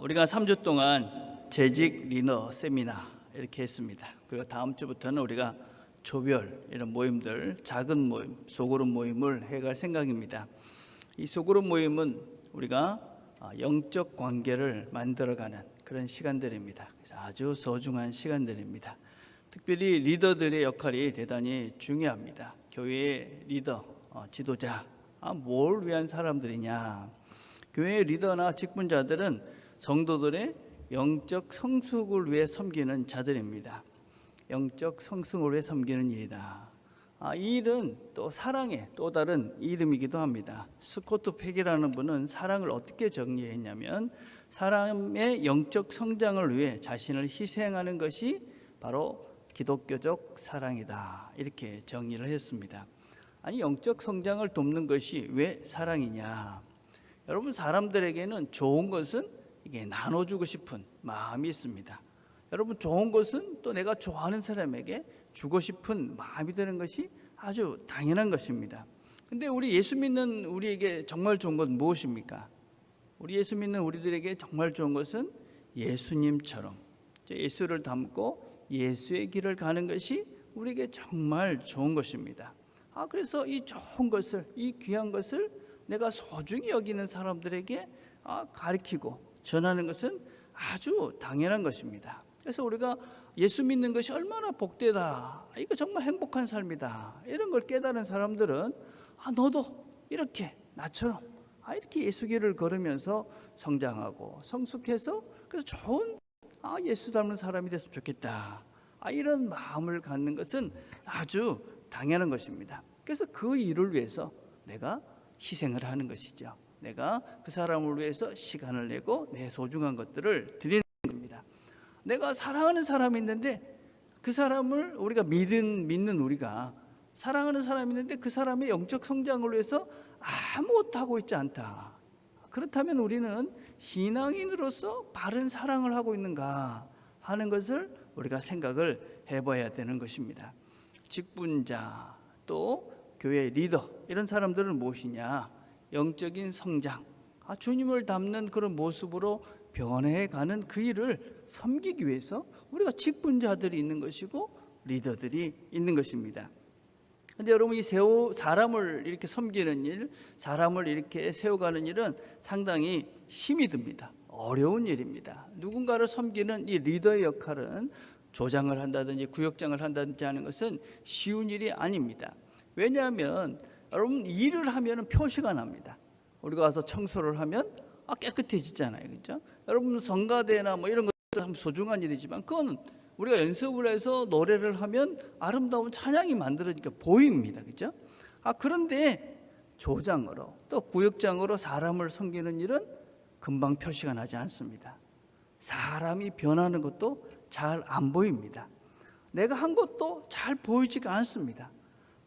우리가 3주 동안 재직 리더 세미나 이렇게 했습니다. 그리고 다음 주부터는 우리가 조별 이런 모임들, 작은 모임, 소그룹 모임을 해갈 생각입니다. 이 소그룹 모임은 우리가 영적 관계를 만들어가는 그런 시간들입니다. 그래서 아주 소중한 시간들입니다. 특별히 리더들의 역할이 대단히 중요합니다. 교회의 리더, 지도자, 뭘 위한 사람들이냐? 교회의 리더나 직분자들은 성도들의 영적 성숙을 위해 섬기는 자들입니다. 영적 성숙을 위해 섬기는 일이다. 이 일은 또 사랑의 또 다른 이름이기도 합니다. 스코트 팩이라는 분은 사랑을 어떻게 정리했냐면 사람의 영적 성장을 위해 자신을 희생하는 것이 바로 기독교적 사랑이다. 이렇게 정리를 했습니다. 아니, 영적 성장을 돕는 것이 왜 사랑이냐? 여러분, 사람들에게는 좋은 것은 이게 나눠주고 싶은 마음이 있습니다. 여러분, 좋은 것은 또 내가 좋아하는 사람에게 주고 싶은 마음이 드는 것이 아주 당연한 것입니다. 근데 우리 예수 믿는 우리에게 정말 좋은 것은 무엇입니까? 우리 예수 믿는 우리들에게 정말 좋은 것은 예수님처럼 예수를 닮고 예수의 길을 가는 것이 우리에게 정말 좋은 것입니다. 그래서 이 좋은 것을, 이 귀한 것을 내가 소중히 여기는 사람들에게 가르치고 전하는 것은 아주 당연한 것입니다. 그래서 우리가 예수 믿는 것이 얼마나 복되다, 이거 정말 행복한 삶이다, 이런 걸 깨달은 사람들은 너도 이렇게 나처럼 이렇게 예수 길을 걸으면서 성장하고 성숙해서 그래서 좋은 예수 닮은 사람이 됐으면 좋겠다, 이런 마음을 갖는 것은 아주 당연한 것입니다. 그래서 그 일을 위해서 내가 희생을 하는 것이죠. 내가 그 사람을 위해서 시간을 내고 내 소중한 것들을 드리는 겁니다. 내가 사랑하는 사람이 있는데 그 사람을 우리가 믿는 우리가 사랑하는 사람이 있는데 그 사람의 영적 성장을 위해서 아무것도 하고 있지 않다. 그렇다면 우리는 신앙인으로서 바른 사랑을 하고 있는가 하는 것을 우리가 생각을 해봐야 되는 것입니다. 직분자 또 교회 리더 이런 사람들은 무엇이냐? 영적인 성장, 주님을 닮는 그런 모습으로 변해가는 그 일을 섬기기 위해서 우리가 직분자들이 있는 것이고 리더들이 있는 것입니다. 그런데 여러분, 이 사람을 이렇게 섬기는 일, 사람을 이렇게 세워가는 일은 상당히 힘이 듭니다. 어려운 일입니다. 누군가를 섬기는 이 리더의 역할은 조장을 한다든지 구역장을 한다든지 하는 것은 쉬운 일이 아닙니다. 왜냐하면 여러분, 일을 하면 표시가 납니다. 우리가 와서 청소를 하면 깨끗해지잖아요, 그렇죠? 여러분, 성가대나 이런 것도 소중한 일이지만 그건 우리가 연습을 해서 노래를 하면 아름다운 찬양이 만들어지니까 보입니다, 그렇죠? 그런데 조장으로 또 구역장으로 사람을 섬기는 일은 금방 표시가 나지 않습니다. 사람이 변하는 것도 잘 안 보입니다. 내가 한 것도 잘 보이지가 않습니다.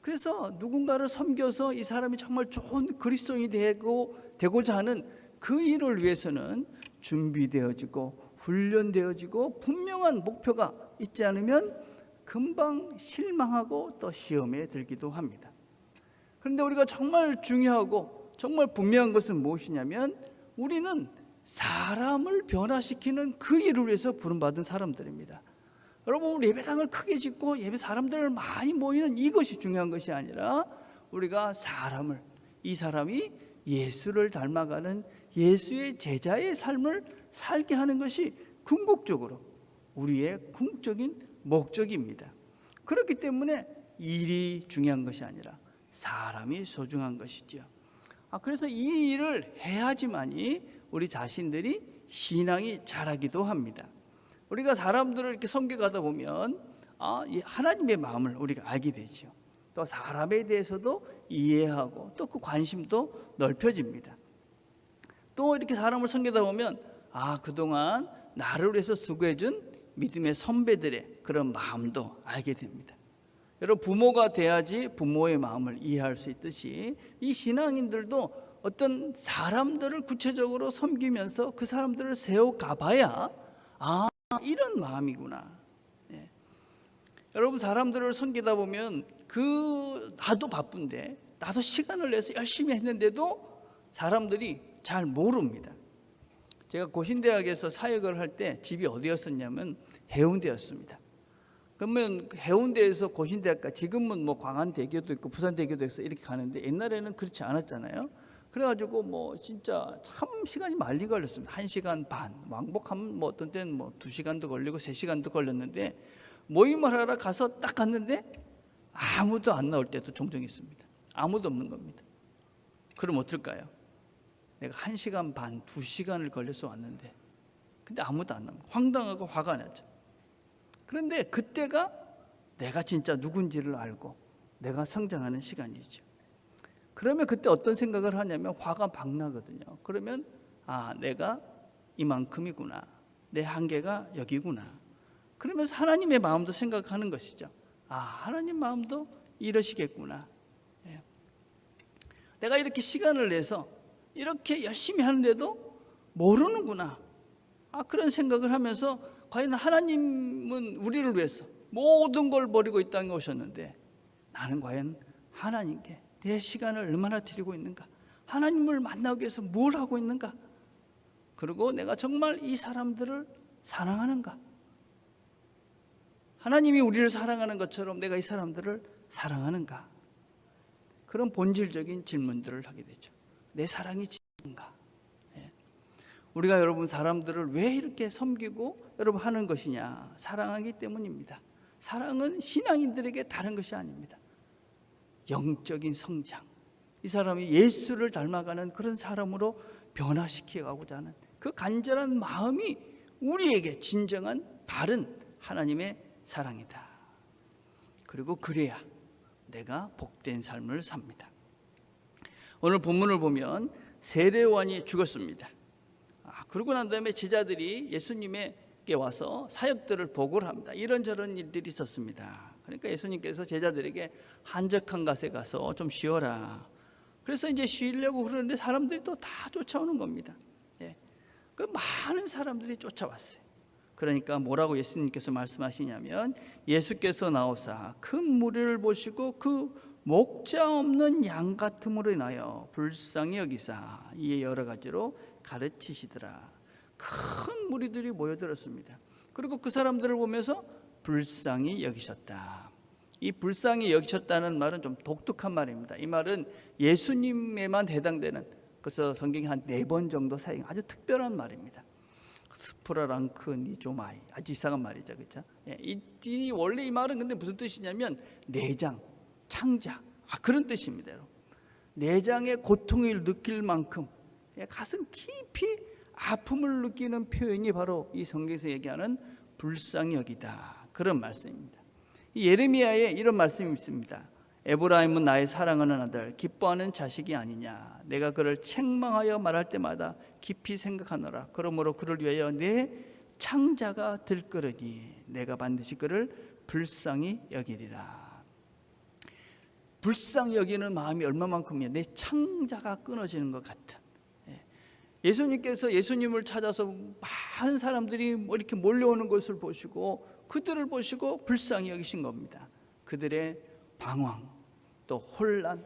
그래서 누군가를 섬겨서 이 사람이 정말 좋은 그리스도인이 되고자 하는 그 일을 위해서는 준비되어지고 훈련되어지고 분명한 목표가 있지 않으면 금방 실망하고 또 시험에 들기도 합니다. 그런데 우리가 정말 중요하고 정말 분명한 것은 무엇이냐면 우리는 사람을 변화시키는 그 일을 위해서 부름받은 사람들입니다. 여러분, 우리 예배당을 크게 짓고 예배 사람들을 많이 모이는 이것이 중요한 것이 아니라 우리가 이 사람이 예수를 닮아가는 예수의 제자의 삶을 살게 하는 것이 궁극적으로 우리의 궁극적인 목적입니다. 그렇기 때문에 일이 중요한 것이 아니라 사람이 소중한 것이죠. 그래서 이 일을 해야지만이 우리 자신들이 신앙이 자라기도 합니다. 우리가 사람들을 이렇게 섬겨가다 보면 하나님의 마음을 우리가 알게 되죠. 또 사람에 대해서도 이해하고 또 그 관심도 넓혀집니다. 또 이렇게 사람을 섬기다 보면 그동안 나를 위해서 수고해준 믿음의 선배들의 그런 마음도 알게 됩니다. 여러분, 부모가 돼야지 부모의 마음을 이해할 수 있듯이 이 신앙인들도 어떤 사람들을 구체적으로 섬기면서 그 사람들을 세워가봐야 이런 마음이구나. 여러분, 사람들을 섬기다 보면 나도 바쁜데 나도 시간을 내서 열심히 했는데도 사람들이 잘 모릅니다. 제가 고신대학에서 사역을 할 때 집이 어디였었냐면 해운대였습니다. 그러면 해운대에서 고신대학가, 지금은 뭐 광안대교도 있고 부산대교도 있어 이렇게 가는데 옛날에는 그렇지 않았잖아요. 그래가지고 뭐 진짜 참 시간이 많이 걸렸습니다. 1시간 반, 왕복하면 뭐 어떤 때는 뭐 2시간도 걸리고 3시간도 걸렸는데, 모임을 하러 가서 딱 갔는데 아무도 안 나올 때도 종종 있습니다. 아무도 없는 겁니다. 그럼 어떨까요? 내가 1시간 반, 2시간을 걸려서 왔는데 근데 아무도 안 나옵니다. 황당하고 화가 나죠. 그런데 그때가 내가 진짜 누군지를 알고 내가 성장하는 시간이죠. 그러면 그때 어떤 생각을 하냐면 화가 막 나거든요. 그러면 내가 이만큼이구나, 내 한계가 여기구나. 그러면서 하나님의 마음도 생각하는 것이죠. 하나님 마음도 이러시겠구나. 내가 이렇게 시간을 내서 이렇게 열심히 하는데도 모르는구나. 그런 생각을 하면서 과연 하나님은 우리를 위해서 모든 걸 버리고 이 땅에 오셨는데 나는 과연 하나님께 내 시간을 얼마나 드리고 있는가, 하나님을 만나기 위해서 뭘 하고 있는가, 그리고 내가 정말 이 사람들을 사랑하는가, 하나님이 우리를 사랑하는 것처럼 내가 이 사람들을 사랑하는가, 그런 본질적인 질문들을 하게 되죠. 내 사랑이 진짜인가? 우리가 여러분 사람들을 왜 이렇게 섬기고 여러분 하는 것이냐? 사랑하기 때문입니다. 사랑은 신앙인들에게 다른 것이 아닙니다. 영적인 성장, 이 사람이 예수를 닮아가는 그런 사람으로 변화시켜가고자 하는 그 간절한 마음이 우리에게 진정한 바른 하나님의 사랑이다. 그리고 그래야 내가 복된 삶을 삽니다. 오늘 본문을 보면 세례요한이 죽었습니다. 그러고 난 다음에 제자들이 예수님에게 와서 사역들을 보고를 합니다. 이런저런 일들이 있었습니다. 그러니까 예수님께서 제자들에게 한적한 곳에 가서 좀 쉬어라. 그래서 이제 쉬려고 그러는데 사람들이 또 다 쫓아오는 겁니다. 그 많은 사람들이 쫓아왔어요. 그러니까 뭐라고 예수님께서 말씀하시냐면, 예수께서 나오사 큰 무리를 보시고 그 목자 없는 양 같음으로 인하여 불쌍히 여기사 이에 여러 가지로 가르치시더라. 큰 무리들이 모여들었습니다. 그리고 그 사람들을 보면서 불쌍히 여기셨다. 이 불쌍히 여기셨다는 말은 좀 독특한 말입니다. 이 말은 예수님에만 해당되는, 그래서 성경에 한 4번 정도 사용, 아주 특별한 말입니다. 스프라랑크 니조마이, 아주 이상한 말이죠, 그렇죠? 이 원래 이 말은 근데 무슨 뜻이냐면 내장, 창자, 그런 뜻입니다. 여러분. 내장의 고통을 느낄 만큼 가슴 깊이 아픔을 느끼는 표현이 바로 이 성경에서 얘기하는 불쌍히 여기다, 그런 말씀입니다. 예레미야에 이런 말씀이 있습니다. 에브라임은 나의 사랑하는 아들, 기뻐하는 자식이 아니냐. 내가 그를 책망하여 말할 때마다 깊이 생각하노라. 그러므로 그를 위하여 내 창자가 들끓으니 내가 반드시 그를 불쌍히 여기리라. 불쌍히 여기는 마음이 얼마만큼이냐. 내 창자가 끊어지는 것 같은. 예수님께서 예수님을 찾아서 많은 사람들이 이렇게 몰려오는 것을 보시고 그들을 보시고 불쌍히 여기신 겁니다. 그들의 방황, 또 혼란,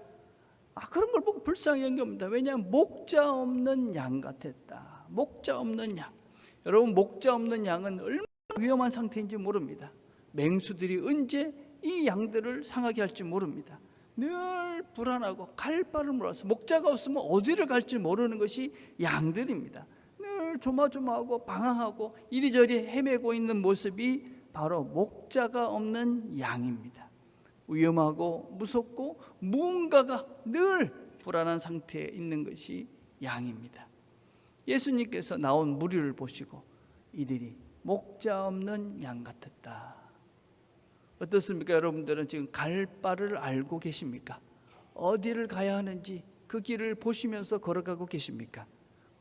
그런 걸 보고 불쌍히 여긴 겁니다. 왜냐하면 목자 없는 양 같았다. 목자 없는 양. 여러분, 목자 없는 양은 얼마나 위험한 상태인지 모릅니다. 맹수들이 언제 이 양들을 상하게 할지 모릅니다. 늘 불안하고 갈 바를 몰라서, 목자가 없으면 어디를 갈지 모르는 것이 양들입니다. 늘 조마조마하고 방황하고 이리저리 헤매고 있는 모습이 바로 목자가 없는 양입니다. 위험하고 무섭고 무언가가 늘 불안한 상태에 있는 것이 양입니다. 예수님께서 나온 무리를 보시고 이들이 목자 없는 양 같았다. 어떻습니까? 여러분들은 지금 갈 바를 알고 계십니까? 어디를 가야 하는지 그 길을 보시면서 걸어가고 계십니까?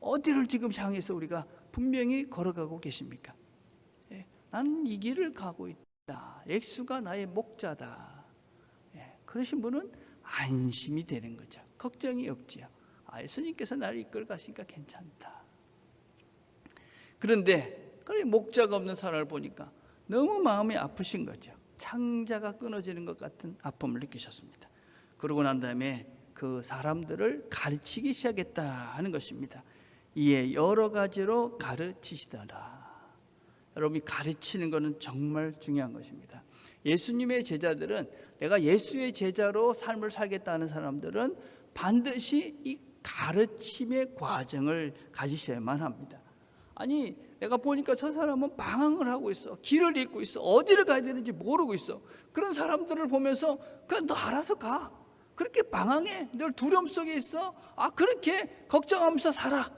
어디를 지금 향해서 우리가 분명히 걸어가고 계십니까? 나는 이 길을 가고 있다. 예수가 나의 목자다. 그러신 분은 안심이 되는 거죠. 걱정이 없지요. 예수님께서 나를 이끌어 가시니까 괜찮다. 그런데 목자가 없는 사람을 보니까 너무 마음이 아프신 거죠. 창자가 끊어지는 것 같은 아픔을 느끼셨습니다. 그러고 난 다음에 그 사람들을 가르치기 시작했다 하는 것입니다. 이에 여러 가지로 가르치시더라. 여러분이 가르치는 것은 정말 중요한 것입니다. 예수님의 제자들은, 내가 예수의 제자로 삶을 살겠다는 사람들은 반드시 이 가르침의 과정을 가지셔야만 합니다. 아니, 내가 보니까 저 사람은 방황을 하고 있어. 길을 잃고 있어. 어디를 가야 되는지 모르고 있어. 그런 사람들을 보면서 그냥 너 알아서 가. 그렇게 방황해. 늘 두려움 속에 있어. 그렇게 걱정하면서 살아.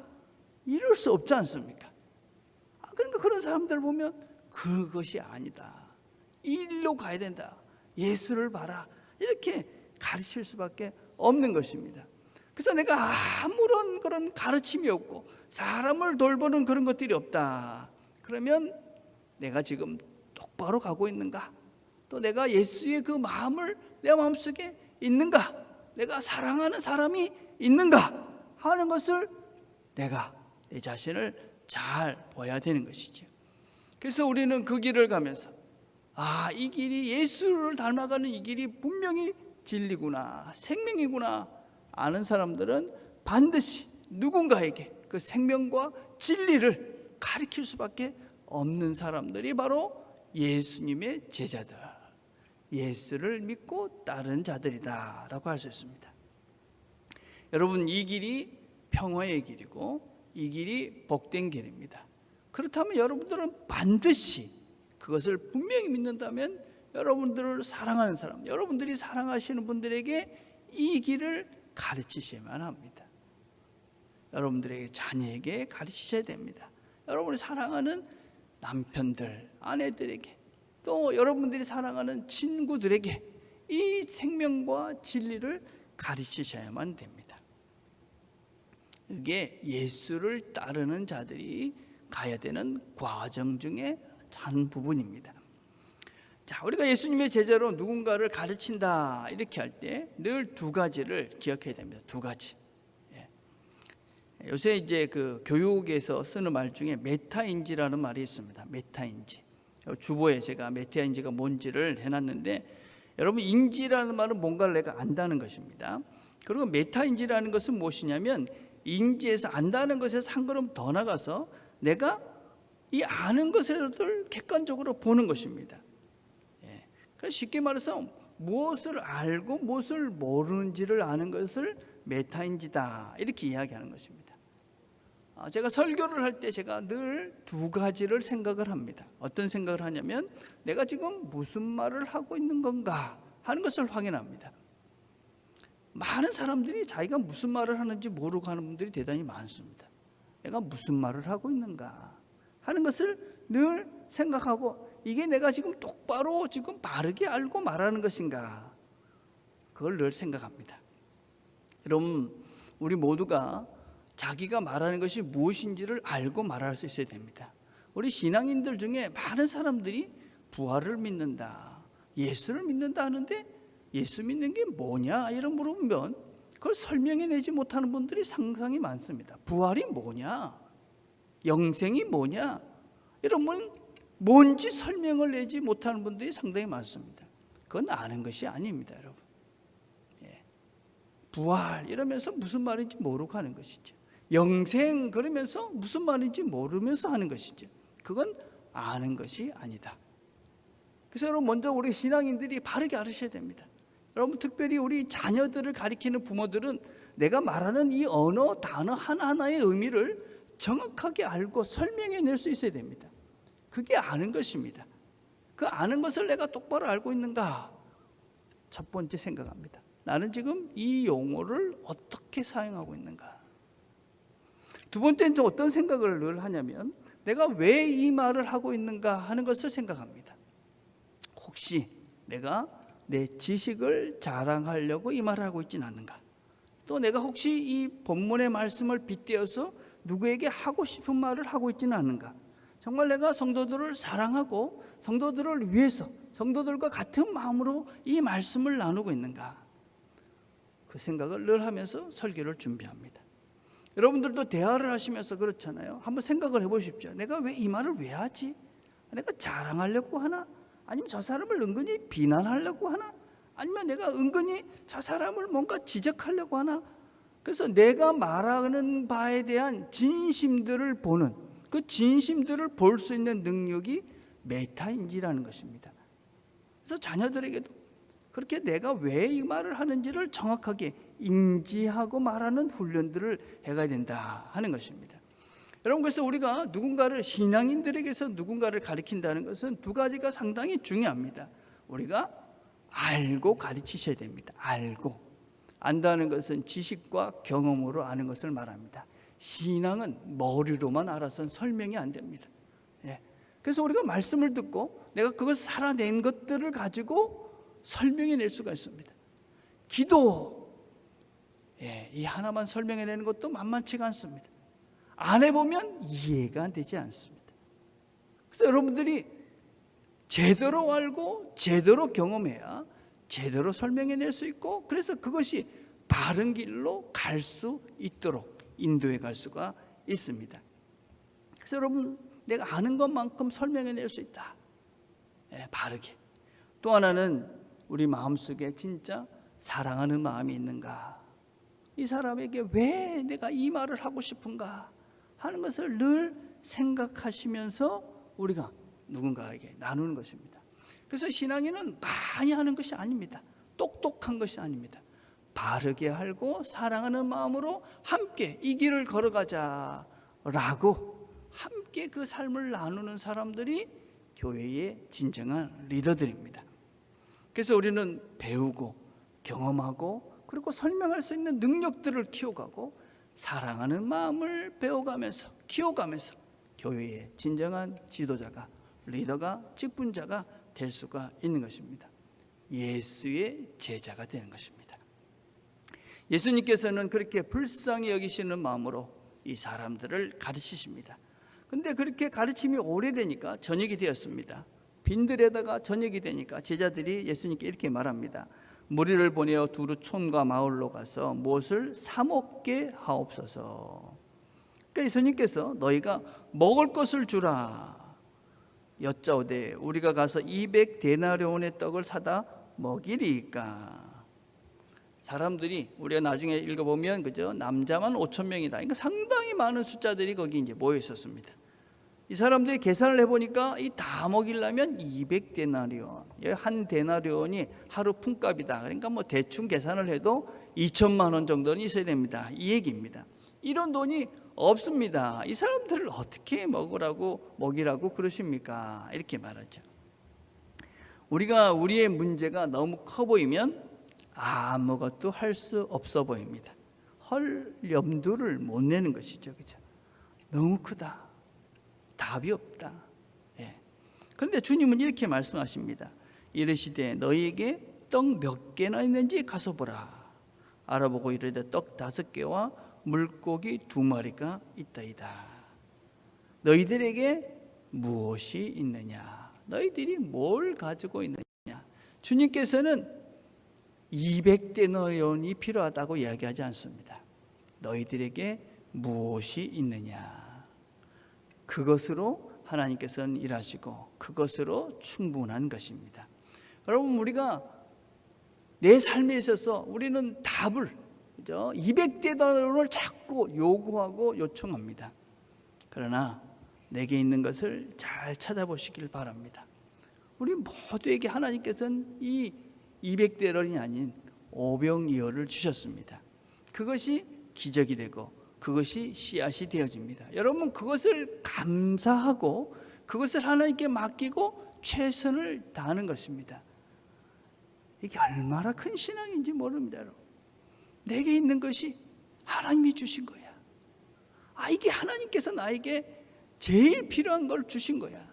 이럴 수 없지 않습니까? 그러니까 그런 사람들을 보면 그것이 아니다. 이 일로 가야 된다. 예수를 봐라. 이렇게 가르칠 수밖에 없는 것입니다. 그래서 내가 아무런 그런 가르침이 없고 사람을 돌보는 그런 것들이 없다. 그러면 내가 지금 똑바로 가고 있는가? 또 내가 예수의 그 마음을 내 마음속에 있는가? 내가 사랑하는 사람이 있는가? 하는 것을 내가 내 자신을 잘 봐야 되는 것이죠. 그래서 우리는 그 길을 가면서 이 길이 예수를 닮아가는 이 길이 분명히 진리구나, 생명이구나 아는 사람들은 반드시 누군가에게 그 생명과 진리를 가르칠 수밖에 없는 사람들이 바로 예수님의 제자들, 예수를 믿고 따른 자들이다 라고 할 수 있습니다. 여러분, 이 길이 평화의 길이고 이 길이 복된 길입니다. 그렇다면 여러분들은 반드시 그것을 분명히 믿는다면 여러분들을 사랑하는 사람, 여러분들이 사랑하시는 분들에게 이 길을 가르치셔야만 합니다. 여러분들에게, 자녀에게 가르치셔야 됩니다. 여러분이 사랑하는 남편들, 아내들에게, 또 여러분들이 사랑하는 친구들에게 이 생명과 진리를 가르치셔야만 됩니다. 이게 예수를 따르는 자들이 가야 되는 과정 중에 한 부분입니다. 자, 우리가 예수님의 제자로 누군가를 가르친다 이렇게 할 때 늘 두 가지를 기억해야 됩니다. 두 가지. 요새 이제 그 교육에서 쓰는 말 중에 메타인지라는 말이 있습니다. 메타인지. 주보에 제가 메타인지가 뭔지를 해놨는데, 여러분, 인지라는 말은 뭔가를 내가 안다는 것입니다. 그리고 메타인지라는 것은 무엇이냐면 인지에서 안다는 것에서 한 걸음 더 나가서 내가 이 아는 것을 객관적으로 보는 것입니다. 그래서 쉽게 말해서 무엇을 알고 무엇을 모르는지를 아는 것을 메타인지다 이렇게 이야기하는 것입니다. 제가 설교를 할 때 제가 늘 두 가지를 생각을 합니다. 어떤 생각을 하냐면 내가 지금 무슨 말을 하고 있는 건가 하는 것을 확인합니다. 많은 사람들이 자기가 무슨 말을 하는지 모르고 하는 분들이 대단히 많습니다. 내가 무슨 말을 하고 있는가 하는 것을 늘 생각하고, 이게 내가 지금 똑바로 지금 바르게 알고 말하는 것인가, 그걸 늘 생각합니다. 여러분, 우리 모두가 자기가 말하는 것이 무엇인지를 알고 말할 수 있어야 됩니다. 우리 신앙인들 중에 많은 사람들이 부활을 믿는다, 예수를 믿는다 하는데 예수 믿는 게 뭐냐 이런 물어보면 그걸 설명해내지 못하는 분들이 상당히 많습니다. 부활이 뭐냐, 영생이 뭐냐, 이러면 뭔지 설명을 내지 못하는 분들이 상당히 많습니다. 그건 아는 것이 아닙니다, 여러분. 부활 이러면서 무슨 말인지 모르고 하는 것이죠. 영생 그러면서 무슨 말인지 모르면서 하는 것이죠. 그건 아는 것이 아니다. 그래서 여러분, 먼저 우리 신앙인들이 바르게 알으셔야 됩니다. 여러분, 특별히 우리 자녀들을 가리키는 부모들은 내가 말하는 이 언어, 단어 하나하나의 의미를 정확하게 알고 설명해낼 수 있어야 됩니다. 그게 아는 것입니다. 그 아는 것을 내가 똑바로 알고 있는가, 첫 번째 생각합니다. 나는 지금 이 용어를 어떻게 사용하고 있는가. 두 번째는 어떤 생각을 늘 하냐면 내가 왜 이 말을 하고 있는가 하는 것을 생각합니다. 혹시 내가 내 지식을 자랑하려고 이 말을 하고 있지는 않는가, 또 내가 혹시 이 본문의 말씀을 빗대어서 누구에게 하고 싶은 말을 하고 있지는 않는가, 정말 내가 성도들을 사랑하고 성도들을 위해서 성도들과 같은 마음으로 이 말씀을 나누고 있는가, 그 생각을 늘 하면서 설교를 준비합니다. 여러분들도 대화를 하시면서 그렇잖아요. 한번 생각을 해보십시오. 내가 왜 이 말을 왜 하지? 내가 자랑하려고 하나? 아니면 저 사람을 은근히 비난하려고 하나? 아니면 내가 은근히 저 사람을 뭔가 지적하려고 하나? 그래서 내가 말하는 바에 대한 진심들을 보는, 그 진심들을 볼 수 있는 능력이 메타인지라는 것입니다. 그래서 자녀들에게도 그렇게 내가 왜 이 말을 하는지를 정확하게 인지하고 말하는 훈련들을 해가야 된다 하는 것입니다. 여러분, 그래서 우리가 누군가를, 신앙인들에게서 누군가를 가르친다는 것은 두 가지가 상당히 중요합니다. 우리가 알고 가르치셔야 됩니다. 알고. 안다는 것은 지식과 경험으로 아는 것을 말합니다. 신앙은 머리로만 알아서는 설명이 안 됩니다. 그래서 우리가 말씀을 듣고 내가 그걸 살아낸 것들을 가지고 설명해낼 수가 있습니다. 기도, 이 하나만 설명해내는 것도 만만치가 않습니다. 안 해보면 이해가 되지 않습니다. 그래서 여러분들이 제대로 알고 제대로 경험해야 제대로 설명해낼 수 있고, 그래서 그것이 바른 길로 갈 수 있도록 인도해 갈 수가 있습니다. 그래서 여러분, 내가 아는 것만큼 설명해낼 수 있다. 바르게. 또 하나는 우리 마음속에 진짜 사랑하는 마음이 있는가, 이 사람에게 왜 내가 이 말을 하고 싶은가 하는 것을 늘 생각하시면서 우리가 누군가에게 나누는 것입니다. 그래서 신앙인은 많이 하는 것이 아닙니다. 똑똑한 것이 아닙니다. 바르게 알고 사랑하는 마음으로 함께 이 길을 걸어가자 라고 함께 그 삶을 나누는 사람들이 교회의 진정한 리더들입니다. 그래서 우리는 배우고 경험하고 그리고 설명할 수 있는 능력들을 키워가고 사랑하는 마음을 배워가면서 키워가면서 교회의 진정한 지도자가, 리더가, 직분자가 될 수가 있는 것입니다. 예수의 제자가 되는 것입니다. 예수님께서는 그렇게 불쌍히 여기시는 마음으로 이 사람들을 가르치십니다. 근데 그렇게 가르침이 오래되니까 저녁이 되었습니다. 빈들에다가 저녁이 되니까 제자들이 예수님께 이렇게 말합니다. 무리를 보내어 두루 촌과 마을로 가서 무엇을 사 먹게 하옵소서. 그러니까 예수님께서 너희가 먹을 것을 주라 여짜오되 우리가 가서 200데나리온의 떡을 사다 먹이리까. 사람들이 우리가 나중에 읽어보면 그죠, 남자만 5,000명이다. 그러니까 상당히 많은 숫자들이 거기 이제 모여 있었습니다. 이 사람들이 계산을 해보니까 이 다 먹이려면 200데나리온, 한 데나리온이 하루 품값이다. 그러니까 뭐 대충 계산을 해도 2천만 원 정도는 있어야 됩니다. 이 얘기입니다. 이런 돈이 없습니다. 이 사람들을 어떻게 먹이라고 그러십니까? 이렇게 말하죠. 우리가 우리의 문제가 너무 커 보이면 아무것도 할 수 없어 보입니다. 헐 염두를 못 내는 것이죠. 그렇죠? 너무 크다. 답이 없다. 그런데 주님은 이렇게 말씀하십니다. 이르시되 너희에게 떡 몇 개나 있는지 가서 보라. 알아보고 이르되 떡 5개와 물고기 2마리가 있다이다. 너희들에게 무엇이 있느냐? 너희들이 뭘 가지고 있느냐? 주님께서는 200데나리온이 필요하다고 이야기하지 않습니다. 너희들에게 무엇이 있느냐? 그것으로 하나님께서는 일하시고 그것으로 충분한 것입니다. 여러분, 우리가 내 삶에 있어서 우리는 답을 200데나리온을 자꾸 요구하고 요청합니다. 그러나 내게 있는 것을 잘 찾아보시길 바랍니다. 우리 모두에게 하나님께서는 이 200데나리온이 아닌 오병이어를 주셨습니다. 그것이 기적이 되고 그것이 씨앗이 되어집니다. 여러분, 그것을 감사하고 그것을 하나님께 맡기고 최선을 다하는 것입니다. 이게 얼마나 큰 신앙인지 모릅니다. 여러분, 내게 있는 것이 하나님이 주신 거야. 이게 하나님께서 나에게 제일 필요한 걸 주신 거야.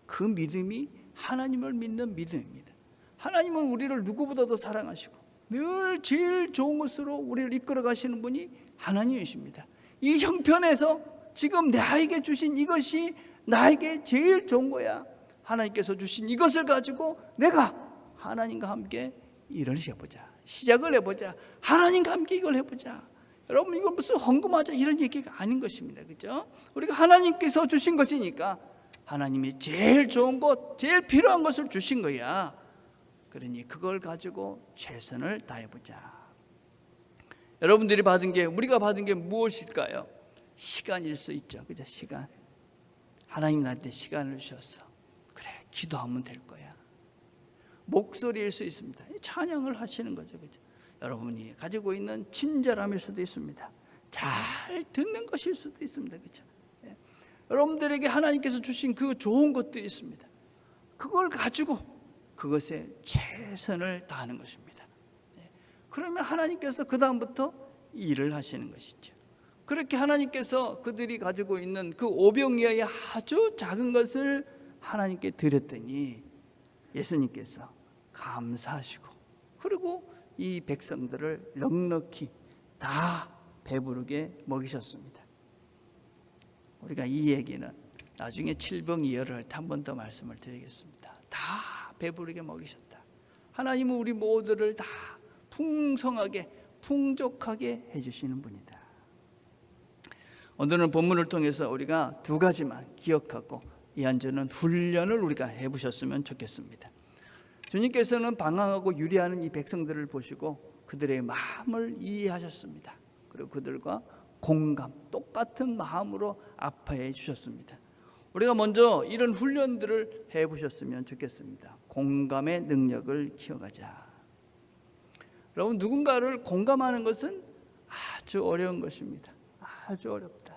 그 믿음이 하나님을 믿는 믿음입니다. 하나님은 우리를 누구보다도 사랑하시고 늘 제일 좋은 것으로 우리를 이끌어 가시는 분이 하나님이십니다. 이 형편에서 지금 나에게 주신 이것이 나에게 제일 좋은 거야. 하나님께서 주신 이것을 가지고 내가 하나님과 함께 일을 해보자. 시작을 해보자. 하나님과 함께 이걸 해보자. 여러분, 이건 무슨 헌금하자 이런 얘기가 아닌 것입니다. 그죠? 우리가 하나님께서 주신 것이니까 하나님이 제일 좋은 것, 제일 필요한 것을 주신 거야. 그러니 그걸 가지고 최선을 다해보자. 여러분들이 받은 게, 우리가 받은 게 무엇일까요? 시간일 수 있죠. 그죠? 시간. 하나님 나한테 시간을 주셨어. 그래, 기도하면 될 거야. 목소리일 수 있습니다. 찬양을 하시는 거죠. 그죠? 여러분이 가지고 있는 친절함일 수도 있습니다. 잘 듣는 것일 수도 있습니다. 그죠? 예. 여러분들에게 하나님께서 주신 그 좋은 것들이 있습니다. 그걸 가지고 그것에 최선을 다하는 것입니다. 예. 그러면 하나님께서 그 다음부터 일을 하시는 것이죠. 그렇게 하나님께서 그들이 가지고 있는 그 오병이어의 아주 작은 것을 하나님께 드렸더니 예수님께서 감사하시고, 그리고 이 백성들을 넉넉히 다 배부르게 먹이셨습니다. 우리가 이 얘기는 나중에 7병2혈을 할 때 한 번 더 말씀을 드리겠습니다. 다 배부르게 먹이셨다. 하나님은 우리 모두를 다 풍성하게 풍족하게 해주시는 분이다. 오늘은 본문을 통해서 우리가 두 가지만 기억하고 이 한주는 훈련을 우리가 해보셨으면 좋겠습니다. 주님께서는 방황하고 유리하는 이 백성들을 보시고 그들의 마음을 이해하셨습니다. 그리고 그들과 공감, 똑같은 마음으로 아파해 주셨습니다. 우리가 먼저 이런 훈련들을 해보셨으면 좋겠습니다. 공감의 능력을 키워가자. 여러분, 누군가를 공감하는 것은 아주 어려운 것입니다. 아주 어렵다.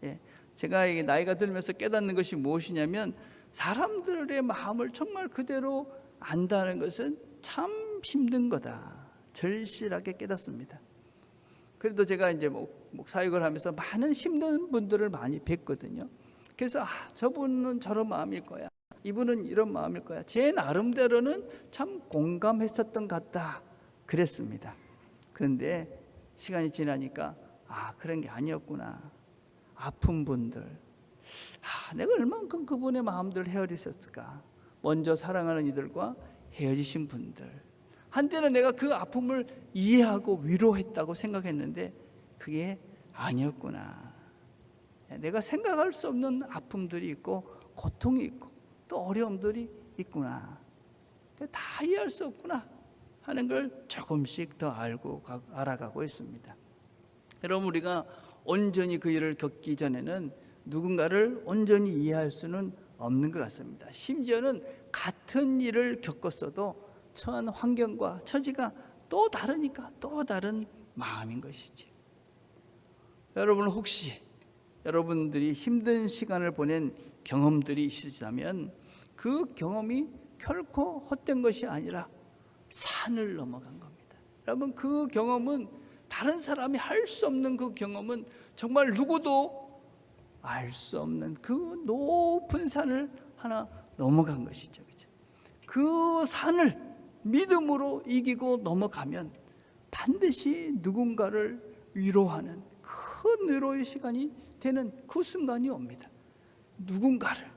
예, 제가 나이가 들면서 깨닫는 것이 무엇이냐면, 사람들의 마음을 정말 그대로 안다는 것은 참 힘든 거다. 절실하게 깨닫습니다. 그래도 제가 이제 사역을 하면서 많은 힘든 분들을 많이 뵀거든요. 그래서 저분은 저런 마음일 거야, 이분은 이런 마음일 거야, 제 나름대로는 참 공감했었던 것 같다 그랬습니다. 그런데 시간이 지나니까 그런 게 아니었구나. 아픈 분들, 내가 얼만큼 그분의 마음들을 헤아리셨을까. 먼저 사랑하는 이들과 헤어지신 분들, 한때는 내가 그 아픔을 이해하고 위로했다고 생각했는데 그게 아니었구나. 내가 생각할 수 없는 아픔들이 있고 고통이 있고 또 어려움들이 있구나. 다 이해할 수 없구나 하는 걸 조금씩 더 알아가고 있습니다. 여러분, 우리가 온전히 그 일을 겪기 전에는 누군가를 온전히 이해할 수는 없는 것 같습니다. 심지어는 같은 일을 겪었어도 처한 환경과 처지가 또 다르니까 또 다른 마음인 것이지. 여러분, 혹시 여러분들이 힘든 시간을 보낸 경험들이 있으시다면 그 경험이 결코 헛된 것이 아니라 산을 넘어간 겁니다. 여러분, 그 경험은, 다른 사람이 할 수 없는 그 경험은 정말 누구도 알 수 없는 그 높은 산을 하나 넘어간 것이죠. 그 산을 믿음으로 이기고 넘어가면 반드시 누군가를 위로하는 큰 위로의 시간이 되는 그 순간이 옵니다. 누군가를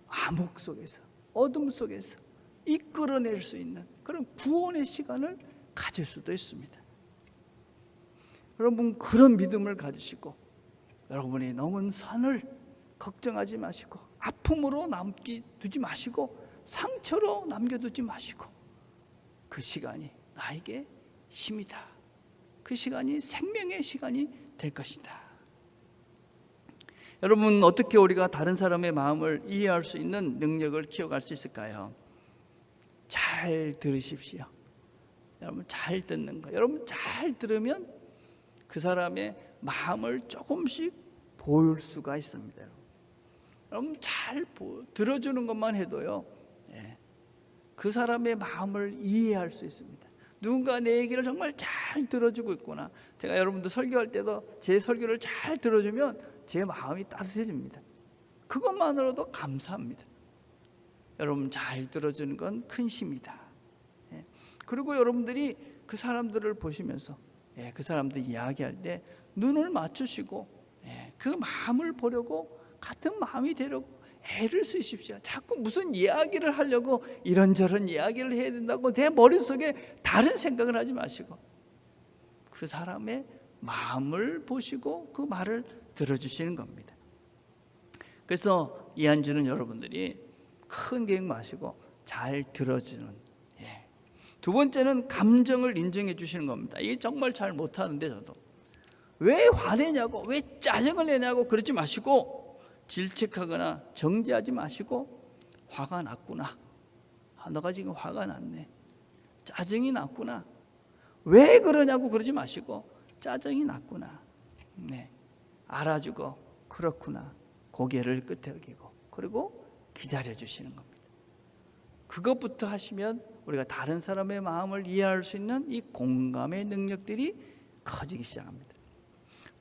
암흑 속에서, 어둠 속에서 이끌어낼 수 있는 그런 구원의 시간을 가질 수도 있습니다. 여러분, 그런 믿음을 가지시고 여러분이 넘은 산을 걱정하지 마시고, 아픔으로 남겨두지 마시고, 상처로 남겨두지 마시고, 그 시간이 나에게 힘이다. 그 시간이 생명의 시간이 될 것이다. 여러분, 어떻게 우리가 다른 사람의 마음을 이해할 수 있는 능력을 키워갈 수 있을까요? 잘 들으십시오. 여러분, 잘 듣는 거. 여러분, 잘 들으면 그 사람의 마음을 조금씩 보일 수가 있습니다. 여러분, 잘 들어주는 것만 해도요, 그 사람의 마음을 이해할 수 있습니다. 누군가 내 얘기를 정말 잘 들어주고 있구나. 제가 여러분들 설교할 때도 제 설교를 잘 들어주면 제 마음이 따뜻해집니다. 그것만으로도 감사합니다. 여러분, 잘 들어주는 건 큰 힘이다. 그리고 여러분들이 그 사람들을 보시면서 그 사람들 이야기할 때 눈을 맞추시고 그 마음을 보려고, 같은 마음이 되려고 애를 쓰십시오. 자꾸 무슨 이야기를 하려고 이런저런 이야기를 해야 된다고 내 머릿속에 다른 생각을 하지 마시고 그 사람의 마음을 보시고 그 말을 들어주시는 겁니다. 그래서 이 한 주는 여러분들이 큰 계획 마시고 잘 들어주는, 두 번째는 감정을 인정해 주시는 겁니다. 이게 정말 잘 못하는데 저도 왜 화내냐고, 왜 짜증을 내냐고 그러지 마시고, 질책하거나 정죄하지 마시고, 화가 났구나, 너가 지금 화가 났네, 짜증이 났구나, 왜 그러냐고 그러지 마시고, 짜증이 났구나, 네, 알아주고 그렇구나, 고개를 끄덕이고, 그리고 기다려 주시는 겁니다. 그것부터 하시면 우리가 다른 사람의 마음을 이해할 수 있는 이 공감의 능력들이 커지기 시작합니다.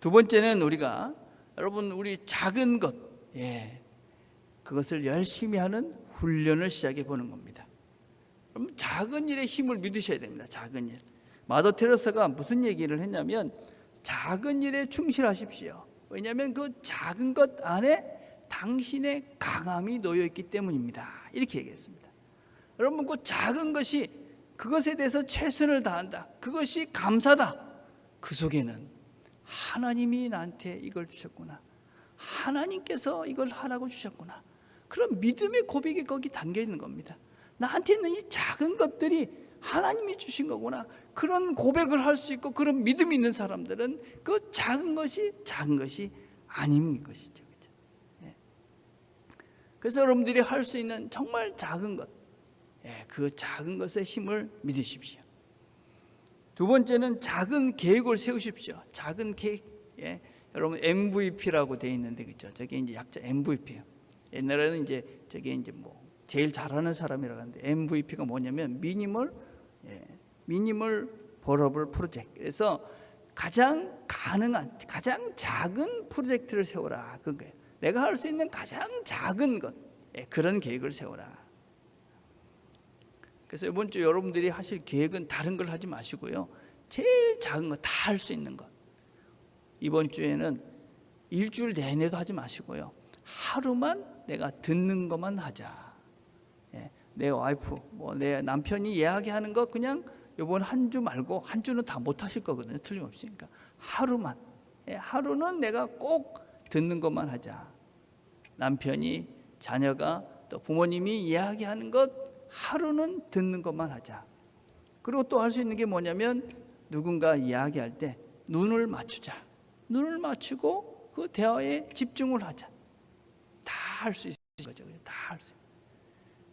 두 번째는 우리가, 여러분, 우리 작은 것, 그것을 열심히 하는 훈련을 시작해 보는 겁니다. 그럼 작은 일에 힘을 믿으셔야 됩니다. 작은 일. 마더 테레사가 무슨 얘기를 했냐면, 작은 일에 충실하십시오. 왜냐하면 그 작은 것 안에 당신의 강함이 놓여 있기 때문입니다. 이렇게 얘기했습니다. 여러분, 그 작은 것이, 그것에 대해서 최선을 다한다, 그것이 감사다, 그 속에는 하나님이 나한테 이걸 주셨구나, 하나님께서 이걸 하라고 주셨구나, 그런 믿음의 고백이 거기 담겨 있는 겁니다. 나한테 있는 이 작은 것들이 하나님이 주신 거구나, 그런 고백을 할 수 있고, 그런 믿음이 있는 사람들은 그 작은 것이 아닌 것이죠. 그렇죠? 그래서 여러분들이 할 수 있는 정말 작은 것, 그 작은 것의 힘을 믿으십시오. 두 번째는 작은 계획을 세우십시오. 작은 계획. 여러분 MVP라고 되어 있는데, 그렇죠? 저게 이제 약자 MVP예요. 옛날에는 이제 저게 이제 뭐 제일 잘하는 사람이라고 하는데, MVP가 뭐냐면 미니멀 버러블 프로젝트. 그래서 가장 가능한, 가장 작은 프로젝트를 세워라, 그거예요. 내가 할 수 있는 가장 작은 것, 그런 계획을 세워라. 그래서 이번 주 여러분들이 하실 계획은 다른 걸 하지 마시고요, 제일 작은 거, 다 할 수 있는 것. 이번 주에는 일주일 내내도 하지 마시고요, 하루만 내가 듣는 것만 하자. 내 와이프, 내 남편이 이야기하는 거 그냥 이번 한 주 말고, 한 주는 다 못 하실 거거든요, 틀림없으니까. 하루만, 하루는 내가 꼭 듣는 것만 하자. 남편이, 자녀가, 또 부모님이 이야기하는 것 하루는 듣는 것만 하자. 그리고 또 할 수 있는 게 뭐냐면, 누군가 이야기할 때 눈을 맞추자. 눈을 맞추고 그 대화에 집중을 하자. 다 할 수 있는 거죠. 다 할 수.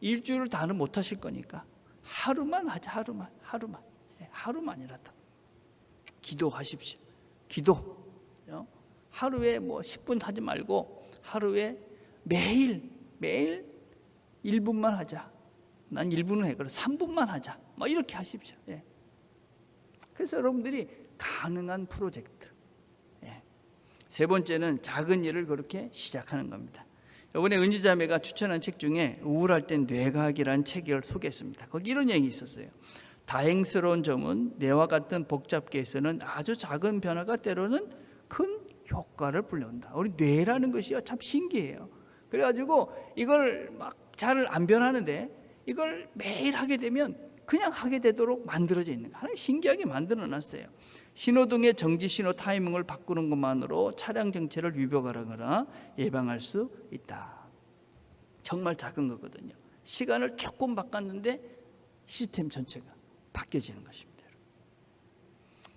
일주일을 다는 못 하실 거니까 하루만 하자. 하루만이라도 기도하십시오. 기도. 하루에 뭐 10분 하지 말고 하루에 매일 1분만 하자. 난 1분은 해. 그럼 3분만 하자. 뭐 이렇게 하십시오. 그래서 여러분들이 가능한 프로젝트. 세 번째는 작은 일을 그렇게 시작하는 겁니다. 이번에 은지자매가 추천한 책 중에 우울할 땐 뇌과학이라는 책을 소개했습니다. 거기 이런 얘기 있었어요. 다행스러운 점은 뇌와 같은 복잡계에서는 아주 작은 변화가 때로는 큰 효과를 불러온다. 우리 뇌라는 것이 참 신기해요. 그래가지고 이걸 막 잘 안 변하는데, 이걸 매일 하게 되면 그냥 하게 되도록 만들어져 있는 거. 하나님 신기하게 만들어놨어요. 신호등의 정지 신호 타이밍을 바꾸는 것만으로 차량 정체를 위협하거나 예방할 수 있다. 정말 작은 거거든요. 시간을 조금 바꿨는데 시스템 전체가 바뀌어지는 것입니다.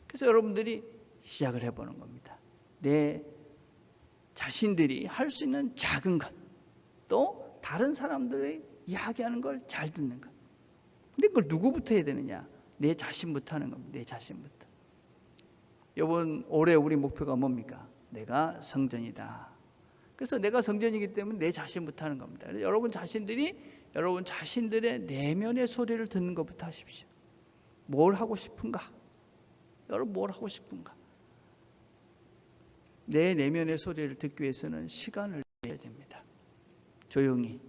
그래서 여러분들이 시작을 해보는 겁니다. 내 자신들이 할 수 있는 작은 것, 또 다른 사람들이 이야기하는 걸 잘 듣는 것. 근데 그걸 누구부터 해야 되느냐? 내 자신부터 하는 겁니다. 내 자신부터. 이번 올해 우리 목표가 뭡니까? 내가 성전이다. 그래서 내가 성전이기 때문에 내 자신부터 하는 겁니다. 여러분 자신들이 여러분 자신들의 내면의 소리를 듣는 것부터 하십시오. 뭘 하고 싶은가? 여러분 뭘 하고 싶은가? 내 내면의 소리를 듣기 위해서는 시간을 내야 됩니다. 조용히,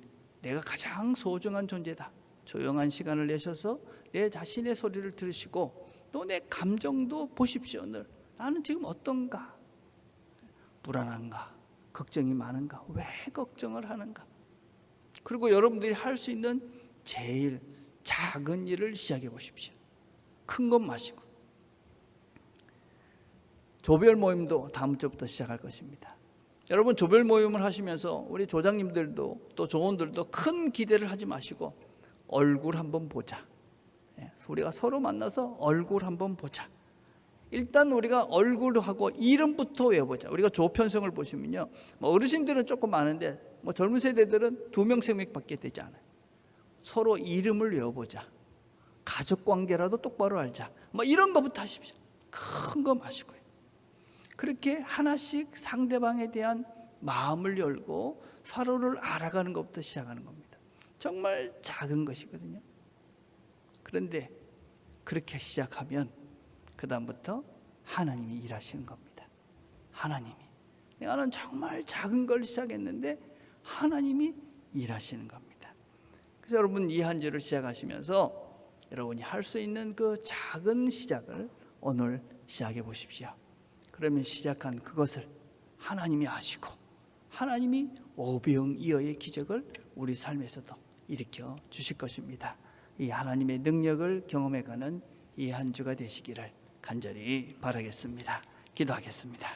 내가 가장 소중한 존재다. 조용한 시간을 내셔서 내 자신의 소리를 들으시고, 또 내 감정도 보십시오. 늘 나는 지금 어떤가? 불안한가? 걱정이 많은가? 왜 걱정을 하는가? 그리고 여러분들이 할 수 있는 제일 작은 일을 시작해 보십시오. 큰 것 마시고. 조별 모임도 다음 주부터 시작할 것입니다. 여러분 조별 모임을 하시면서 우리 조장님들도 또 조원들도 큰 기대를 하지 마시고 얼굴 한번 보자. 우리가 서로 만나서 얼굴 한번 보자. 일단 우리가 얼굴하고 이름부터 외워보자. 우리가 조편성을 보시면요, 어르신들은 조금 많은데 젊은 세대들은 2명, 3명밖에 되지 않아요. 서로 이름을 외워보자. 가족관계라도 똑바로 알자. 이런 것부터 하십시오. 큰 거 마시고요. 그렇게 하나씩 상대방에 대한 마음을 열고 서로를 알아가는 것부터 시작하는 겁니다. 정말 작은 것이거든요. 그런데 그렇게 시작하면 그 다음부터 하나님이 일하시는 겁니다. 하나님이, 나는 정말 작은 걸 시작했는데 하나님이 일하시는 겁니다. 그래서 여러분, 이 한 주를 시작하시면서 여러분이 할 수 있는 그 작은 시작을 오늘 시작해 보십시오. 그러면 시작한 그것을 하나님이 아시고 하나님이 오병이어의 기적을 우리 삶에서도 일으켜 주실 것입니다. 이 하나님의 능력을 경험해가는 이 한 주가 되시기를 간절히 바라겠습니다. 기도하겠습니다.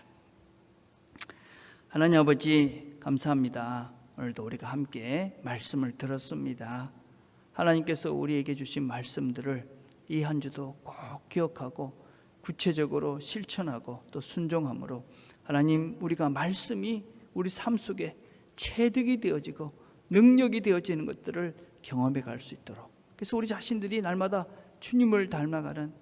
하나님 아버지, 감사합니다. 오늘도 우리가 함께 말씀을 들었습니다. 하나님께서 우리에게 주신 말씀들을 이 한 주도 꼭 기억하고 구체적으로 실천하고 또 순종함으로 하나님, 우리가 말씀이 우리 삶 속에 체득이 되어지고 능력이 되어지는 것들을 경험해 갈 수 있도록, 그래서 우리 자신들이 날마다 주님을 닮아가는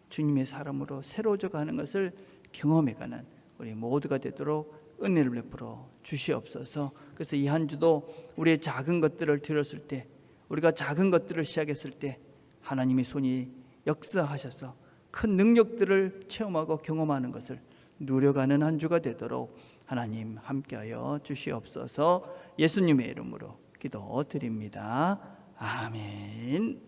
주님의 사람으로 새로워져 가는 것을 경험해가는 우리 모두가 되도록 은혜를 베풀어 주시옵소서. 그래서 이 한 주도 우리의 작은 것들을 들었을 때, 우리가 작은 것들을 시작했을 때 하나님의 손이 역사하셔서 큰 능력들을 체험하고 경험하는 것을 누려가는 한 주가 되도록 하나님 함께하여 주시옵소서. 예수님의 이름으로 기도드립니다. 아멘.